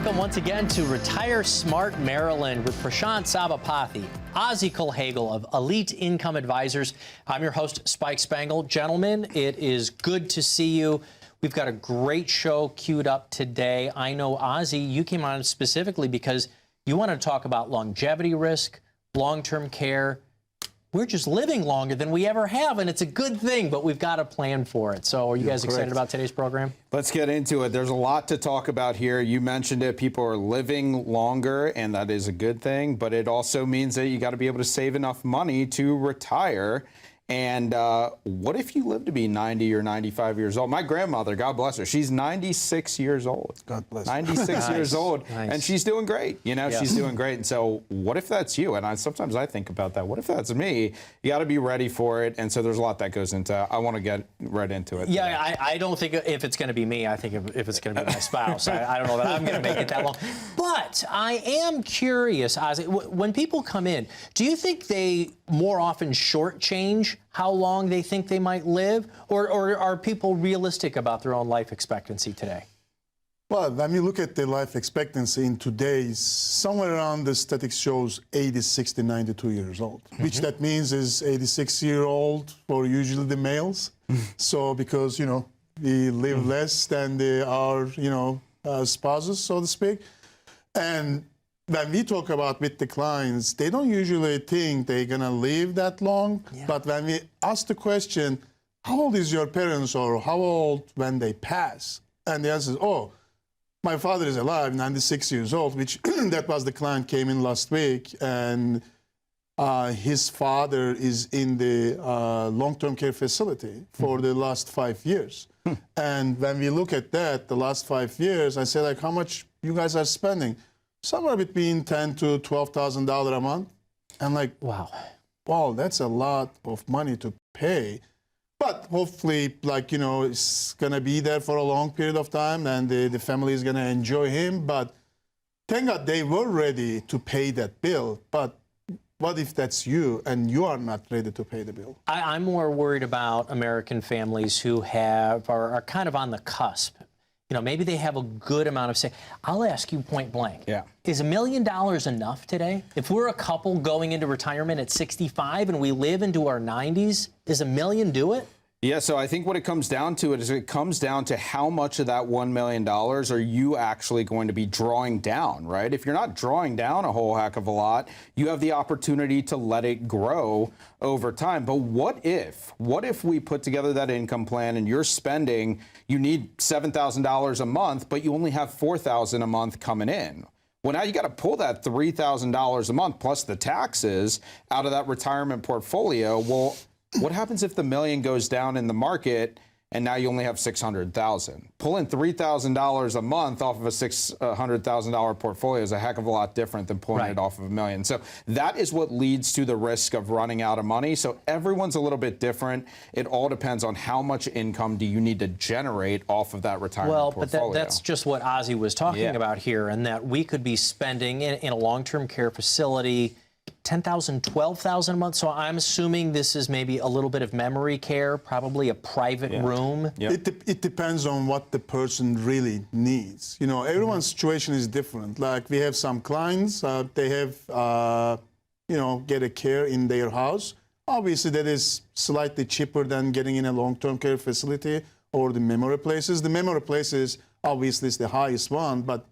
Welcome once again to Retire Smart Maryland with Prashant, Sabapathi, Ozzie, Culhagil of Elite Income Advisors. I'm your host, Spike Spengel. Gentlemen, it is good to see you. We've got a great show queued up today. I know, Ozzie, you came on specifically because you want to talk about longevity risk, long-term care. We're just living longer than we ever have, and it's a good thing, but we've got a plan for it. So are you guys excited about today's program? Let's get into it. There's a lot to talk about here. You mentioned it. People are living longer, and that is a good thing, but it also means that you got to be able to save enough money to retire. And what if you live to be 90 or 95 years old? My grandmother, God bless her, she's 96 years old. God bless her. 96 years old, and she's doing great. You know, she's doing great. And so what if that's you? And sometimes I think about that. What if that's me? You got to be ready for it. And so there's a lot that goes into it. I want to get right into it. Yeah, I don't think if it's going to be me, I think if it's going to be my spouse. I don't know that I'm going to make it that long. But I am curious, Ozzie, when people come in, do you think they more often shortchange how long they think they might live, or are people realistic about their own life expectancy today? Well, when you look at the life expectancy in today's, somewhere around the statistics shows 80, 60, 92 years old, which that means is 86-year-old for usually the males. So because, you know, we live less than our, spouses, so to speak. And when we talk about with the clients, they don't usually think they're going to live that long. Yeah. But when we ask the question, how old is your parents, or how old when they pass? And the answer is, oh, my father is alive, 96 years old, which that was the client came in last week. And his father is in the long-term care facility for the last 5 years. And when we look at that, the last 5 years, I say, like, how much you guys are spending? Somewhere between $10,000 to $12,000 a month. And like, wow, that's a lot of money to pay. But hopefully, like, it's going to be there for a long period of time, and the family is going to enjoy him. But thank God they were ready to pay that bill. But what if that's you and you are not ready to pay the bill? I'm more worried about American families who are kind of on the cusp. Maybe they have a good amount of savings. I'll ask you point blank. Yeah. Is $1 million enough today? If we're a couple going into retirement at 65 and we live into our 90s, does $1 million do it? Yeah, so I think what it comes down to it comes down to how much of that $1 million are you actually going to be drawing down, right? If you're not drawing down a whole heck of a lot, you have the opportunity to let it grow over time. But what if we put together that income plan and you're spending, you need $7,000 a month, but you only have $4,000 a month coming in? Well, now you got to pull that $3,000 a month plus the taxes out of that retirement portfolio. Well, what happens if the million goes down in the market and now you only have $600,000? Pulling $3,000 a month off of a $600,000 portfolio is a heck of a lot different than pulling it off of $1 million. So that is what leads to the risk of running out of money. So everyone's a little bit different. It all depends on how much income do you need to generate off of that retirement portfolio. But that's just what Ozzie was talking about here, and that we could be spending in a long-term care facility $10,000, $12,000 a month. So I'm assuming this is maybe a little bit of memory care, probably a private room. Yep. It depends on what the person really needs. Everyone's situation is different. Like, we have some clients, they have, get a care in their house. Obviously, that is slightly cheaper than getting in a long-term care facility or the memory places. The memory places, obviously, is the highest one, but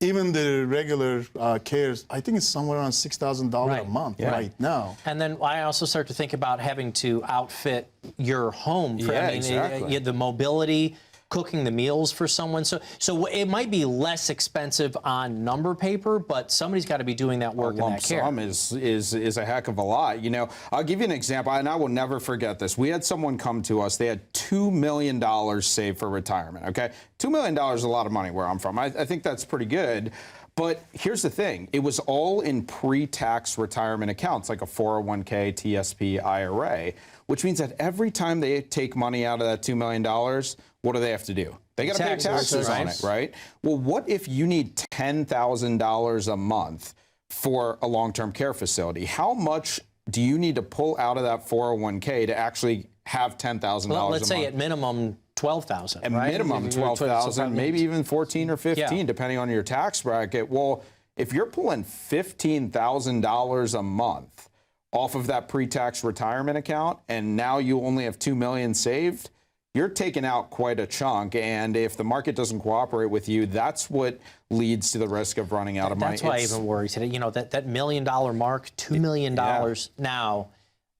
even the regular cares, I think it's somewhere around $6,000 a month right now. And then I also start to think about having to outfit your home. Exactly. The mobility, cooking the meals for someone. So it might be less expensive on number paper, but somebody's got to be doing that work in that care. Lump sum is a heck of a lot. I'll give you an example, and I will never forget this. We had someone come to us. They had $2 million saved for retirement, okay? $2 million is a lot of money where I'm from. I think that's pretty good. But here's the thing. It was all in pre-tax retirement accounts, like a 401k, TSP, IRA, which means that every time they take money out of that $2 million, what do they have to do? They got to pay taxes on it, right? Well, what if you need $10,000 a month for a long-term care facility? How much do you need to pull out of that 401k to actually have $10,000 a month? Let's say at minimum 12,000, a right? minimum 12,000, maybe even 14 or 15, depending on your tax bracket. Well, if you're pulling $15,000 a month off of that pre-tax retirement account, and now you only have $2 million saved, you're taking out quite a chunk. And if the market doesn't cooperate with you, that's what leads to the risk of running out of money. That's why I even worry today. You know, that $1 million mark, $2 million now.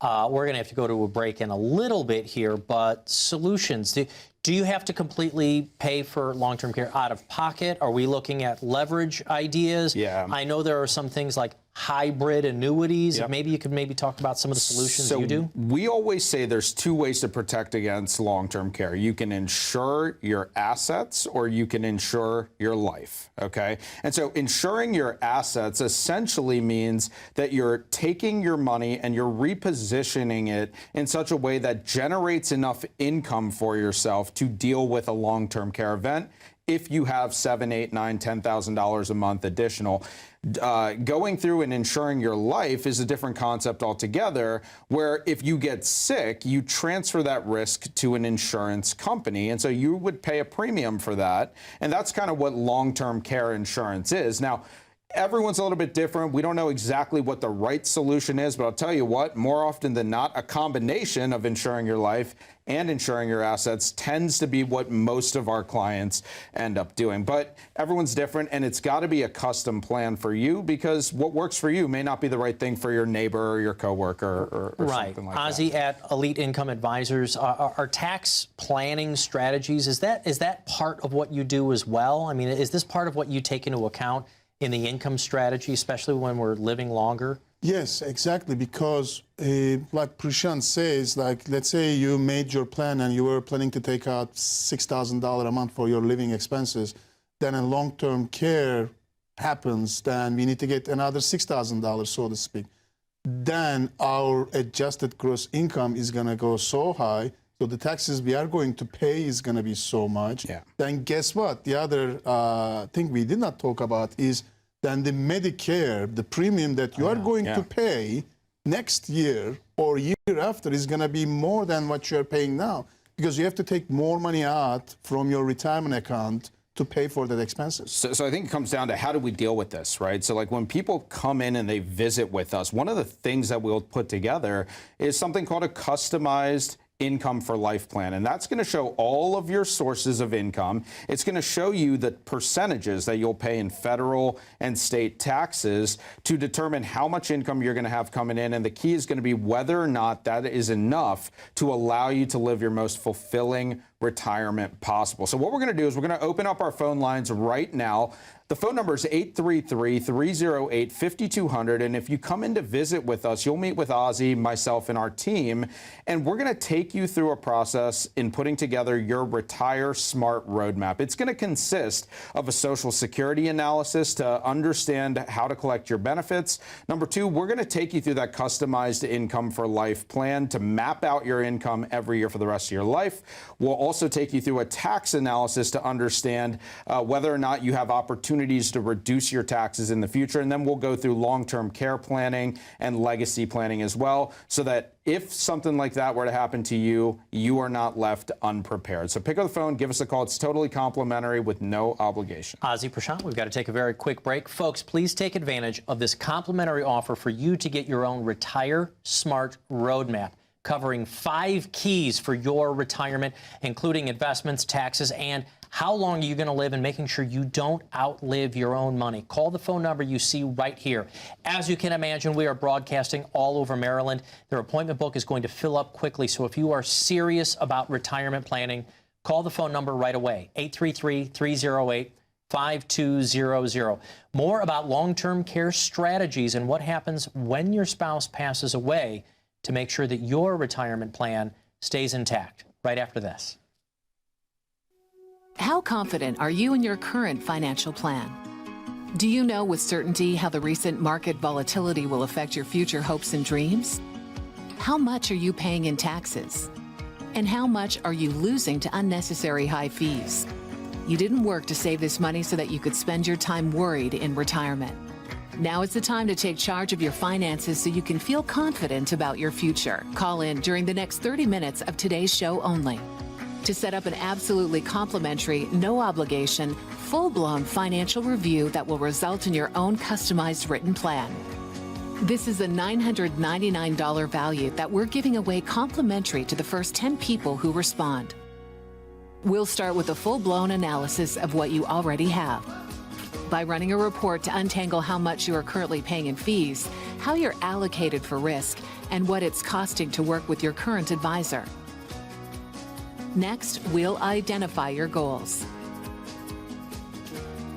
We're going to have to go to a break in a little bit here, but solutions. Do you have to completely pay for long-term care out of pocket? Are we looking at leverage ideas? Yeah. I know there are some things like hybrid annuities. Yep. Maybe you could talk about some of the solutions you do. We always say there's two ways to protect against long-term care. You can insure your assets or you can insure your life, okay? And so insuring your assets essentially means that you're taking your money and you're repositioning it in such a way that generates enough income for yourself to deal with a long-term care event if you have $7,000, $8,000, $9,000, $10,000 a month additional. Going through and insuring your life is a different concept altogether, where if you get sick, you transfer that risk to an insurance company. And so you would pay a premium for that. And that's kind of what long-term care insurance is. Now, everyone's a little bit different. We don't know exactly what the right solution is, but I'll tell you what, more often than not, a combination of insuring your life and insuring your assets tends to be what most of our clients end up doing. But everyone's different, and it's got to be a custom plan for you, because what works for you may not be the right thing for your neighbor or your coworker or something like that. Ozzie, at Elite Income Advisors, are tax planning strategies, is that part of what you do as well? I mean, is this part of what you take into account in the income strategy, especially when we're living longer? Yes, exactly, because like Prashant says, like, let's say you made your plan and you were planning to take out $6,000 a month for your living expenses, then a long-term care happens, then we need to get another $6,000, so to speak. Then our adjusted gross income is going to go so high, so the taxes we are going to pay is going to be so much. Yeah. Then guess what? The other thing we did not talk about is then the Medicare, the premium that you are going to pay next year or year after is going to be more than what you are paying now, because you have to take more money out from your retirement account to pay for that expenses. So I think it comes down to how do we deal with this, right? So like when people come in and they visit with us, one of the things that we'll put together is something called a customized income for life plan. And that's going to show all of your sources of income. It's going to show you the percentages that you'll pay in federal and state taxes to determine how much income you're going to have coming in. And the key is going to be whether or not that is enough to allow you to live your most fulfilling retirement possible. So what we're going to do is we're going to open up our phone lines right now. The phone number is 833-308-5200. And if you come in to visit with us, you'll meet with Ozzie, myself, and our team. And we're going to take you through a process in putting together your Retire Smart roadmap. It's going to consist of a Social Security analysis to understand how to collect your benefits. Number two, we're going to take you through that customized income for life plan to map out your income every year for the rest of your life. We'll also take you through a tax analysis to understand whether or not you have opportunities to reduce your taxes in the future. And then we'll go through long-term care planning and legacy planning as well, so that if something like that were to happen to you, you are not left unprepared. So pick up the phone, give us a call. It's totally complimentary with no obligation. Ozzie, Prashant, we've got to take a very quick break. Folks, please take advantage of this complimentary offer for you to get your own Retire Smart roadmap, covering 5 keys for your retirement, including investments, taxes, and how long are you going to live, and making sure you don't outlive your own money. Call the phone number you see right here. As you can imagine, we are broadcasting all over Maryland. Their appointment book is going to fill up quickly, so if you are serious about retirement planning, call the phone number right away, 833-308-5200. More about long-term care strategies and what happens when your spouse passes away to make sure that your retirement plan stays intact right after this. How confident are you in your current financial plan? Do you know with certainty how the recent market volatility will affect your future hopes and dreams? How much are you paying in taxes? And how much are you losing to unnecessary high fees? You didn't work to save this money so that you could spend your time worried in retirement. Now is the time to take charge of your finances so you can feel confident about your future. Call in during the next 30 minutes of today's show only. to set up an absolutely complimentary, no obligation, full-blown financial review that will result in your own customized written plan. This is a $999 value that we're giving away complimentary to the first 10 people who respond. We'll start with a full-blown analysis of what you already have. By running a report to untangle how much you are currently paying in fees, how you're allocated for risk, and what it's costing to work with your current advisor. Next, we'll identify your goals.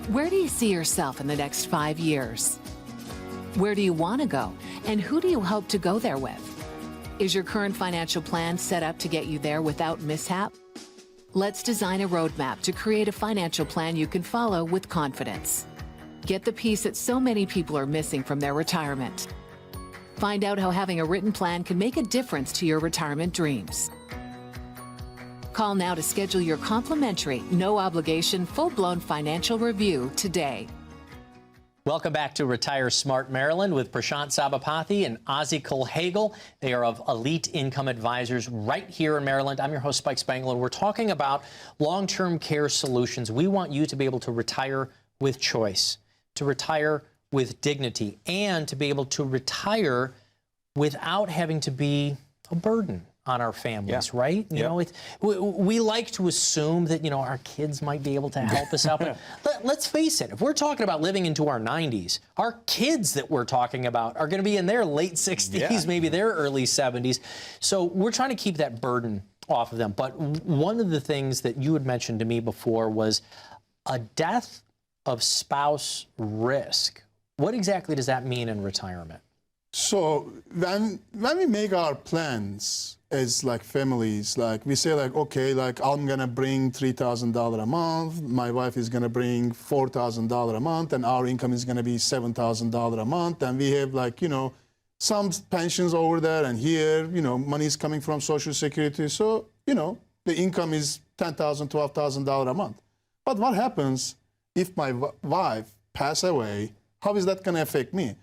Where do you see yourself in the next 5 years? Where do you want to go, and who do you hope to go there with? Is your current financial plan set up to get you there without mishap? Let's design a roadmap to create a financial plan you can follow with confidence. Get the piece that so many people are missing from their retirement. Find out how having a written plan can make a difference to your retirement dreams. Call now to schedule your complimentary, no obligation, full-blown financial review today. Welcome back to Retire Smart Maryland with Prashant Sabapathi and Ozzie Culhagil. They are of Elite Income Advisors right here in Maryland. I'm your host, Spike Spengel, and we're talking about long-term care solutions. We want you to be able to retire with choice, to retire with dignity, and to be able to retire without having to be a burden on our families, right? You know, we like to assume that, you know, our kids might be able to help us out. But let's face it, if we're talking about living into our 90s, our kids that we're talking about are going to be in their late 60s, maybe their early 70s. So we're trying to keep that burden off of them. But one of the things that you had mentioned to me before was a death of spouse risk. What exactly does that mean in retirement? So when we make our plans as like families, like we say like, okay, like I'm gonna bring $3,000 a month, my wife is gonna bring $4,000 a month, and our income is gonna be $7,000 a month, and we have like, you know, some pensions over there and here, you know, money is coming from Social Security, so, you know, the income is $10,000, $12,000 a month. But what happens if my wife passes away? How is that gonna affect me?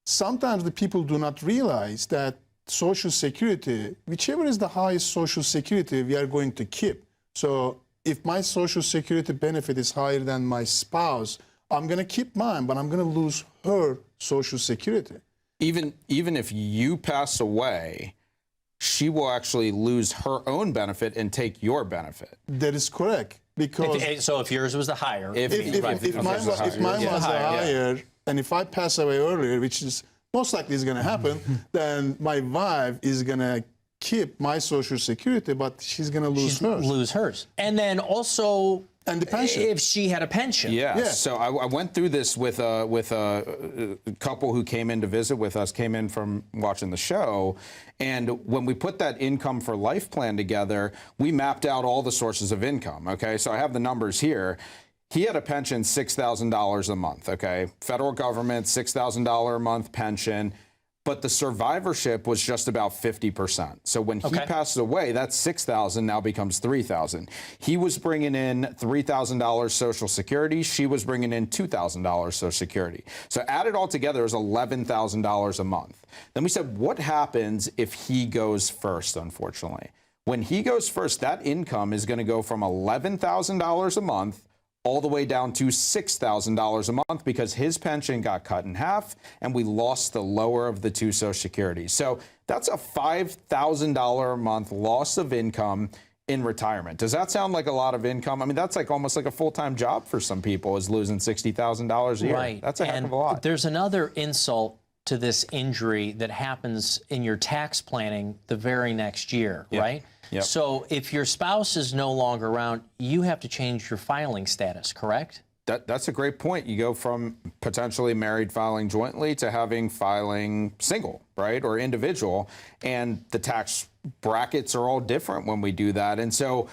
Sometimes the people do not realize that Social Security, whichever is the highest Social Security, we are going to keep. So if my Social Security benefit is higher than my spouse, I'm going to keep mine, but I'm going to lose her Social Security. Even if you pass away, she will actually lose her own benefit and take your benefit. That is correct. Because So if yours was the higher. if mine was higher, and if I pass away earlier, which is most likely is going to happen, then my wife is going to keep my Social Security, but she's going to lose hers. And then also, and the pension, if she had a pension. Yeah. So I went through this with a couple who came in to visit with us, came in from watching the show. And when we put that income for life plan together, we mapped out all the sources of income. Okay. So I have the numbers here. He had a pension, $6,000 a month, okay? Federal government, $6,000 a month pension, but the survivorship was just about 50%. So when he passes away, that $6,000 now becomes $3,000. He was bringing in $3,000 Social Security. She was bringing in $2,000 Social Security. So added all together is $11,000 a month. Then we said, what happens if he goes first, unfortunately? When he goes first, that income is going to go from $11,000 a month all the way down to $6,000 a month because his pension got cut in half and we lost the lower of the two Social Securities. So that's a $5,000 a month loss of income in retirement. Does that sound like a lot of income? I mean, that's like almost like a full-time job for some people, is losing $60,000 a year. Right. That's a heck of a lot. There's another insult to this injury that happens in your tax planning the very next year, right? Yep. So if your spouse is no longer around, you have to change your filing status, correct? That's a great point. You go from potentially married filing jointly to having filing single, right, or individual, and the tax brackets are all different when we do that. And so,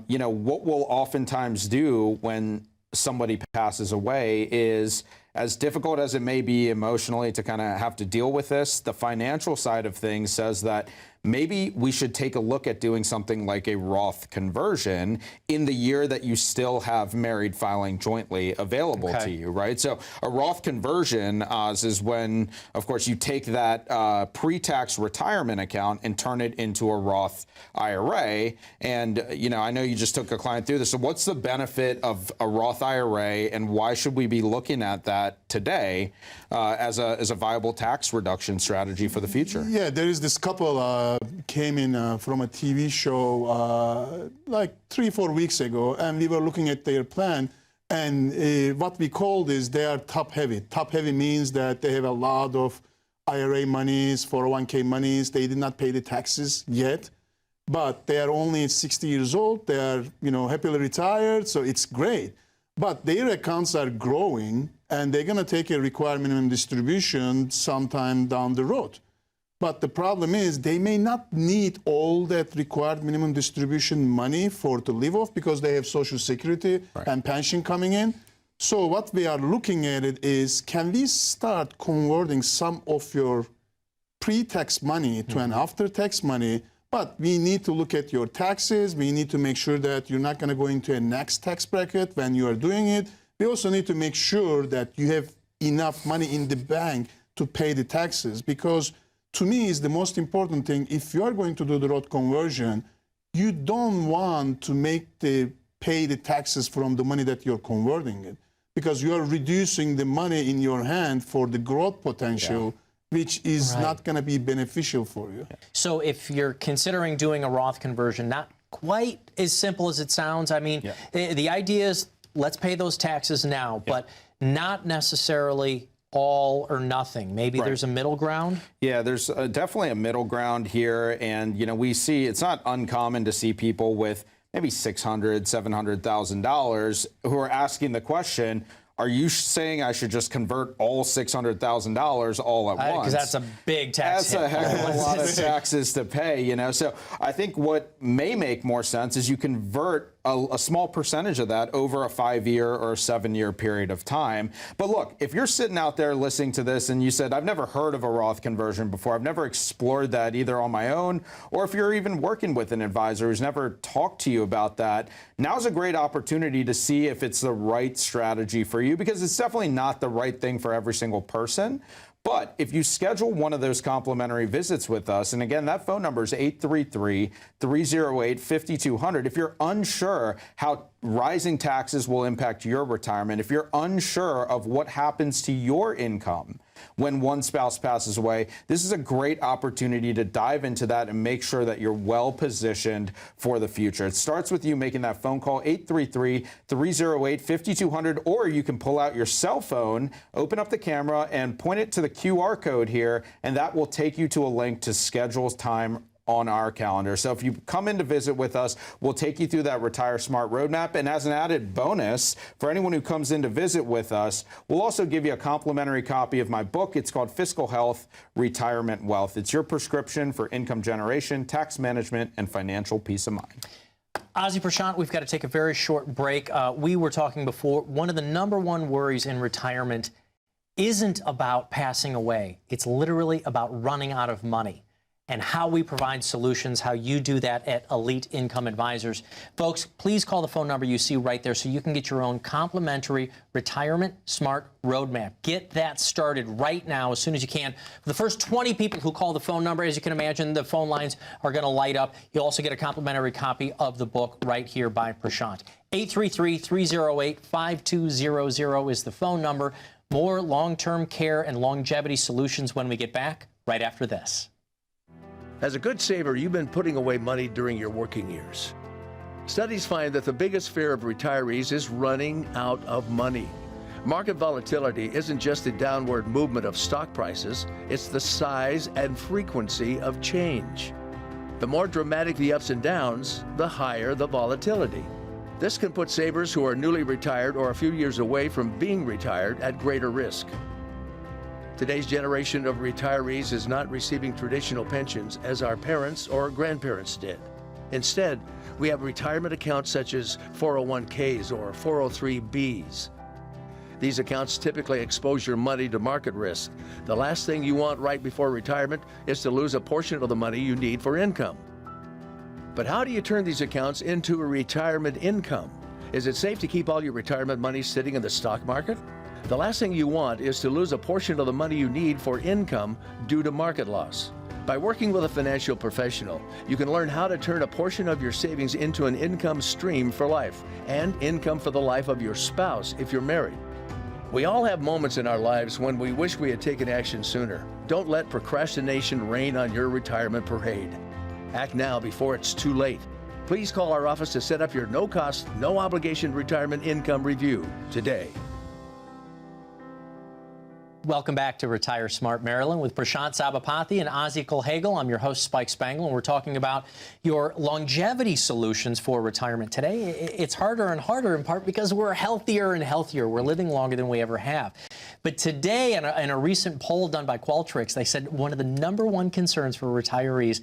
you know, what we'll oftentimes do when somebody passes away is as difficult as it may be emotionally to kind of have to deal with this, the financial side of things says that maybe we should take a look at doing something like a Roth conversion in the year that you still have married filing jointly available to you, right? So a Roth conversion is when, of course, you take that pre-tax retirement account and turn it into a Roth IRA. And, you know, I know you just took a client through this. So what's the benefit of a Roth IRA, and why should we be looking at that today as a viable tax reduction strategy for the future? Yeah, there is this couple came in from a TV show like 3-4 weeks ago, and we were looking at their plan. And what we called is they are top heavy. Top heavy means that they have a lot of IRA monies, 401k monies. They did not pay the taxes yet, but they are only 60 years old. They are, you know, happily retired, so it's great. But their accounts are growing, and they're going to take a required minimum distribution sometime down the road. But the problem is they may not need all that required minimum distribution money to live off, because they have Social Security and pension coming in. So what we are looking at it is, can we start converting some of your pre-tax money to an after-tax money? But we need to look at your taxes. We need to make sure that you're not going to go into a next tax bracket when you are doing it. We also need to make sure that you have enough money in the bank to pay the taxes, because to me is the most important thing. If you are going to do the Roth conversion, you don't want to pay the taxes from the money that you're converting it, because you are reducing the money in your hand for the growth potential, which is not going to be beneficial for you. So if you're considering doing a Roth conversion, not quite as simple as it sounds. I mean, the idea is let's pay those taxes now, but not necessarily all or nothing. Maybe there's a middle ground? Yeah, there's definitely a middle ground here. And, you know, we see it's not uncommon to see people with maybe $600,000, $700,000 who are asking the question, are you saying I should just convert all $600,000 all at once? Because that's a big tax hit. That's a heck of a lot of taxes to pay, you know. So I think what may make more sense is you convert a small percentage of that over a 5-year or a 7-year period of time. But look, if you're sitting out there listening to this and you said, I've never heard of a Roth conversion before, I've never explored that either on my own, or if you're even working with an advisor who's never talked to you about that, now's a great opportunity to see if it's the right strategy for you, because it's definitely not the right thing for every single person. But if you schedule one of those complimentary visits with us, and again, that phone number is 833-308-5200. If you're unsure how rising taxes will impact your retirement, if you're unsure of what happens to your income when one spouse passes away, this is a great opportunity to dive into that and make sure that you're well positioned for the future. It starts with you making that phone call, 833-308-5200, or you can pull out your cell phone, open up the camera, and point it to the QR code here, and that will take you to a link to schedule time on our calendar. So if you come in to visit with us, we'll take you through that Retire Smart roadmap. And as an added bonus, for anyone who comes in to visit with us, we'll also give you a complimentary copy of my book. It's called Fiscal Health, Retirement Wealth. It's your prescription for income generation, tax management, and financial peace of mind. Ozzie, Prashant, we've got to take a very short break. We were talking before, one of the #1 worries in retirement isn't about passing away. It's literally about running out of money. And how we provide solutions, how you do that at Elite Income Advisors. Folks, please call the phone number you see right there so you can get your own complimentary Retirement Smart Roadmap. Get that started right now as soon as you can. For the first 20 people who call the phone number, as you can imagine, the phone lines are going to light up. You'll also get a complimentary copy of the book right here by Prashant. 833-308-5200 is the phone number. More long-term care and longevity solutions when we get back right after this. As a good saver, you've been putting away money during your working years. Studies find that the biggest fear of retirees is running out of money. Market volatility isn't just the downward movement of stock prices, it's the size and frequency of change. The more dramatic the ups and downs, the higher the volatility. This can put savers who are newly retired or a few years away from being retired at greater risk. Today's generation of retirees is not receiving traditional pensions as our parents or grandparents did. Instead, we have retirement accounts such as 401ks or 403bs. These accounts typically expose your money to market risk. The last thing you want right before retirement is to lose a portion of the money you need for income. But how do you turn these accounts into a retirement income? Is it safe to keep all your retirement money sitting in the stock market? The last thing you want is to lose a portion of the money you need for income due to market loss. By working with a financial professional, you can learn how to turn a portion of your savings into an income stream for life and income for the life of your spouse if you're married. We all have moments in our lives when we wish we had taken action sooner. Don't let procrastination reign on your retirement parade. Act now before it's too late. Please call our office to set up your no-cost, no-obligation retirement income review today. Welcome back to Retire Smart Maryland with Prashant Sabapathi and Ozzie Culhagil. I'm your host, Spike Spengel, and we're talking about your longevity solutions for retirement. Today, it's harder and harder in part because we're healthier and healthier. We're living longer than we ever have. But today, in a recent poll done by Qualtrics, they said one of the #1 concerns for retirees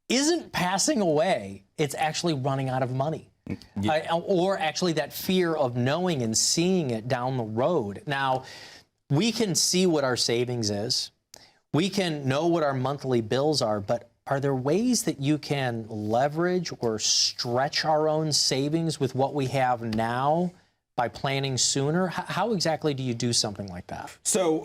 isn't passing away, it's actually running out of money. Or actually that fear of knowing and seeing it down the road. Now, we can see what our savings is. We can know what our monthly bills are, but are there ways that you can leverage or stretch our own savings with what we have now by planning sooner? How exactly do you do something like that? So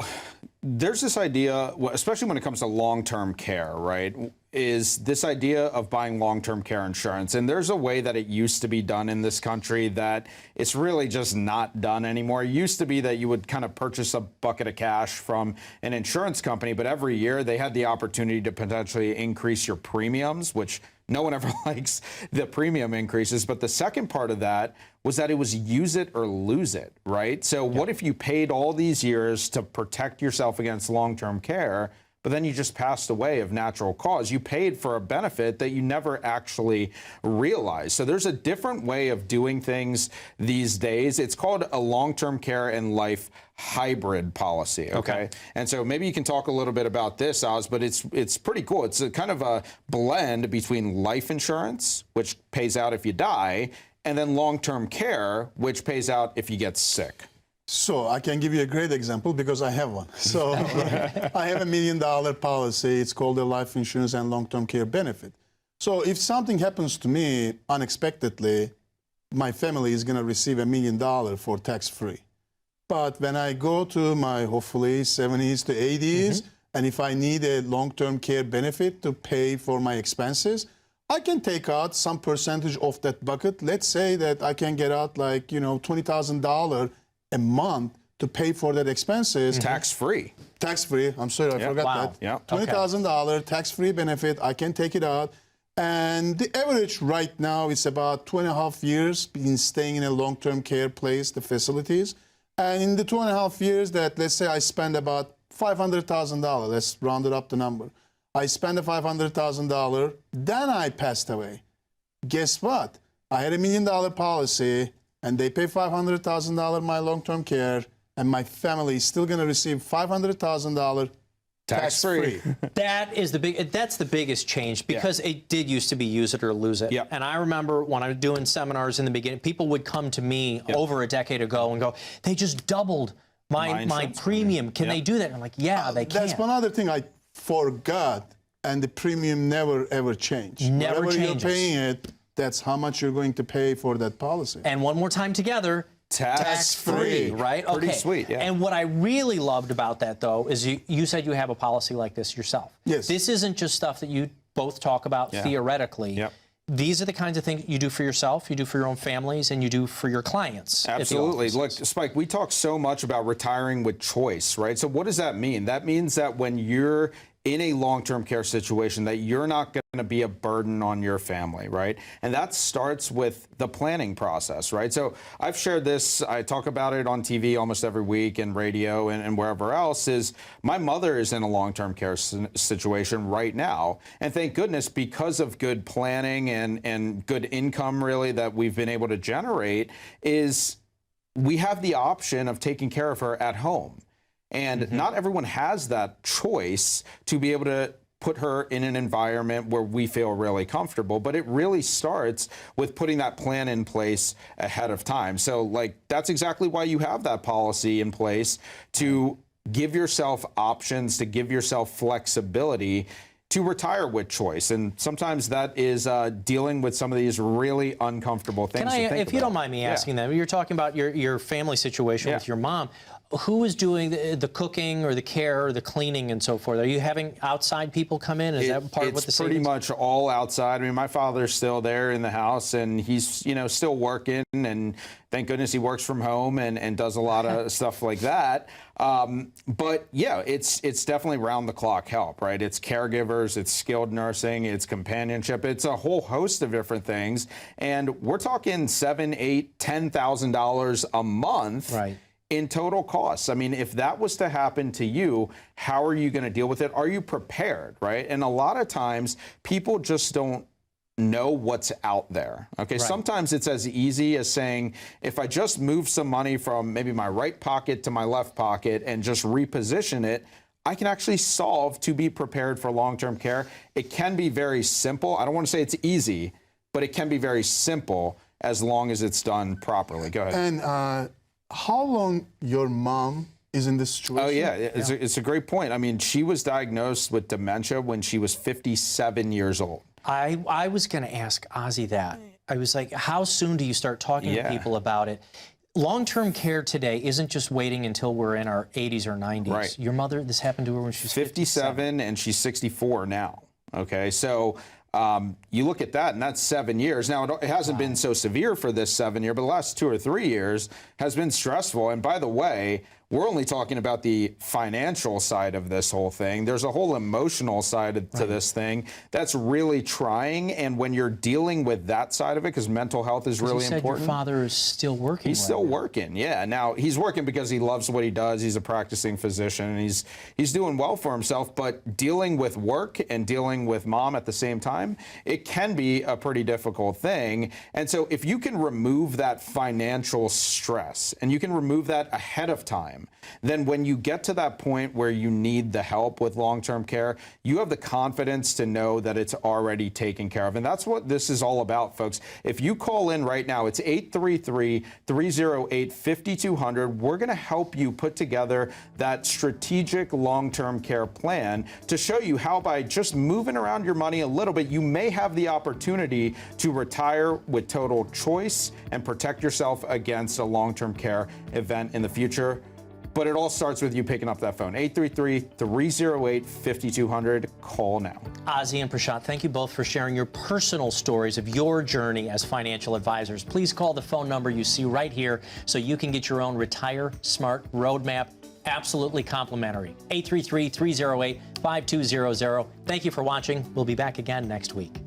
there's this idea, especially when it comes to long-term care, right, is this idea of buying long-term care insurance. And there's a way that it used to be done in this country that it's really just not done anymore. It used to be that you would kind of purchase a bucket of cash from an insurance company, but every year they had the opportunity to potentially increase your premiums, which no one ever likes the premium increases. But the second part of that was that it was use it or lose it, right? So what if you paid all these years to protect yourself against long-term care, but then you just passed away of natural cause? You paid for a benefit that you never actually realized. So there's a different way of doing things these days. It's called a long-term care and life hybrid policy, okay? And so maybe you can talk a little bit about this, Oz, but it's pretty cool. It's a kind of a blend between life insurance, which pays out if you die, and then long-term care, which pays out if you get sick. So I can give you a great example because I have one. So I have $1 million policy. It's called a life insurance and long-term care benefit. So if something happens to me unexpectedly, my family is going to receive $1 million for tax-free. But when I go to my hopefully 70s to 80s, and if I need a long-term care benefit to pay for my expenses, I can take out some percentage of that bucket. Let's say that I can get out like, $20,000 a month to pay for that expenses. Tax-free. Tax-free. I'm sorry, I forgot that. Yeah. $20,000 tax-free benefit. I can take it out. And the average right now is about 2.5 years been staying in a long-term care place, the facilities. And in the 2.5 years that, let's say I spend about $500,000, let's round it up the number. I spend the $500,000, then I passed away. Guess what? I had $1 million policy, and they pay $500,000 my long-term care, and my family is still going to receive $500,000 tax-free. That's the biggest change, because it did used to be use it or lose it. And I remember when I was doing seminars in the beginning, people would come to me over a decade ago and go, they just doubled my premium. Can they do that? And I'm like, yeah, they can. That's one other thing I forgot, and the premium never ever changed. Never Whatever changes. you're paying it, that's how much you're going to pay for that policy. And one more time together, tax-free, right? Pretty sweet, yeah. And what I really loved about that, though, is you said you have a policy like this yourself. Yes. This isn't just stuff that you both talk about theoretically. These are the kinds of things you do for yourself, you do for your own families, and you do for your clients. Absolutely. Look, Spike, we talk so much about retiring with choice, right? So what does that mean? That means that when you're in a long-term care situation, that you're not going to be a burden on your family, right? And that starts with the planning process, right? So I've shared this, I talk about it on TV almost every week and radio and wherever else, is my mother is in a long-term care situation right now. And thank goodness, because of good planning and good income really that we've been able to generate, is we have the option of taking care of her at home. And not everyone has that choice to be able to put her in an environment where we feel really comfortable. But it really starts with putting that plan in place ahead of time. So like, that's exactly why you have that policy in place, to give yourself options, to give yourself flexibility to retire with choice. And sometimes that is dealing with some of these really uncomfortable things. Can I, if you don't mind me asking that, you're talking about your family situation with your mom. Who is doing the cooking or the care or the cleaning and so forth? Are you having outside people come in? Is that part of what the It's pretty much all outside. I mean, my father's still there in the house, and he's, you know, still working, and thank goodness he works from home and does a lot of stuff like that. But yeah, it's definitely round the clock help, right? It's caregivers, it's skilled nursing, it's companionship, it's a whole host of different things, and we're talking $7,000, $8,000, $10,000 a month. Right. In total costs. I mean, if that was to happen to you, how are you going to deal with it? Are you prepared, right? And a lot of times people just don't know what's out there. Okay, Right. Sometimes it's as easy as saying, if I just move some money from maybe my right pocket to my left pocket and just reposition it, I can actually solve to be prepared for long-term care. It can be very simple. I don't want to say it's easy, but it can be very simple as long as it's done properly. Go ahead. And how long your mom is in this situation? Oh, yeah, it's a great point. I mean, she was diagnosed with dementia when she was 57 years old. I was going to ask Ozzie that. I was like, how soon do you start talking to people about it? Long-term care today isn't just waiting until we're in our 80s or 90s. Right. Your mother, this happened to her when she was 57, and she's 64 now. Okay, so you look at that, and that's 7 years. Now, it hasn't been so severe for this 7 year, but the last 2 or 3 years has been stressful. And by the way, we're only talking about the financial side of this whole thing. There's a whole emotional side to this thing that's really trying. And when you're dealing with that side of it, because mental health is really you said important. Your father is still working. He's still working, yeah. Now, he's working because he loves what he does. He's a practicing physician, and he's doing well for himself. But dealing with work and dealing with mom at the same time, it can be a pretty difficult thing. And so if you can remove that financial stress, and you can remove that ahead of time, then when you get to that point where you need the help with long-term care, you have the confidence to know that it's already taken care of. And that's what this is all about, folks. If you call in right now, it's 833-308-5200. We're going to help you put together that strategic long-term care plan to show you how, by just moving around your money a little bit, you may have the opportunity to retire with total choice and protect yourself against a long-term care event in the future. But it all starts with you picking up that phone. 833-308-5200. Call now. Ozzie and Prashant, thank you both for sharing your personal stories of your journey as financial advisors. Please call the phone number you see right here so you can get your own Retire Smart Roadmap. Absolutely complimentary. 833-308-5200. Thank you for watching. We'll be back again next week.